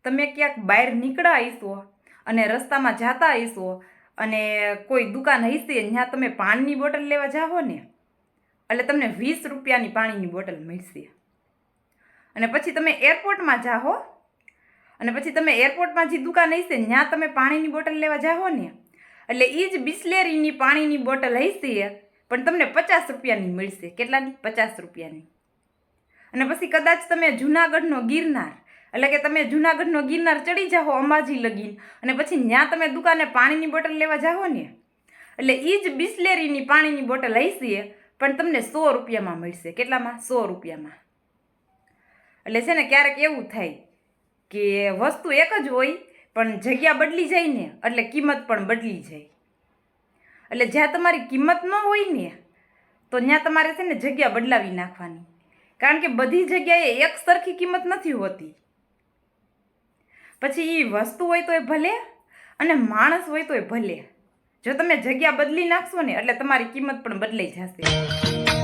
તમે ક્યાંક બહાર નીકળ્યા હશો અને રસ્તામાં જતા હશો અને કોઈ દુકાન હશે ત્યાં તમે પાણીની બોટલ લેવા જાઓ ને એટલે તમને 20 રૂપિયાની પાણીની બોટલ મળશે. અને પછી તમે એરપોર્ટમાં જાઓ અને પછી તમે એરપોર્ટમાં જે દુકાન હશે ત્યાં તમે પાણીની બોટલ લેવા જાઓ ને એટલે એ જ બિસ્લેરીની પાણીની બોટલ હશે પણ તમને 50 રૂપિયાની મળશે. કેટલાની? 50 રૂપિયાની. અને પછી કદાચ તમે જૂનાગઢનો ગિરનાર એટલે કે તમે જૂનાગઢનો ગિરનાર ચડી જાઓ અંબાજી લગીન અને પછી ત્યાં તમે દુકાને પાણીની બોટલ લેવા જાઓ ને એટલે એ જ બિસ્લેરીની પાણીની બોટલ હશે પણ તમને 100 રૂપિયામાં મળશે. કેટલામાં? 100 રૂપિયામાં. એટલે છે ને ક્યારેક એવું થાય કે વસ્તુ એક જ હોય પણ જગ્યા બદલી જાય ને એટલે કિંમત પણ બદલી જાય. એટલે જ્યાં તમારી કિંમત ન હોય ને તો ત્યાં તમારે છે ને જગ્યા બદલાવી નાખવાની, કારણ કે બધી જગ્યાએ એક સરખી કિંમત નથી હોતી. પછી એ વસ્તુ હોય તોય ભલે અને માણસ હોય તોય ભલે, જો તમે જગ્યા બદલી નાખશો ને એટલે તમારી કિંમત પણ બદલાઈ જશે.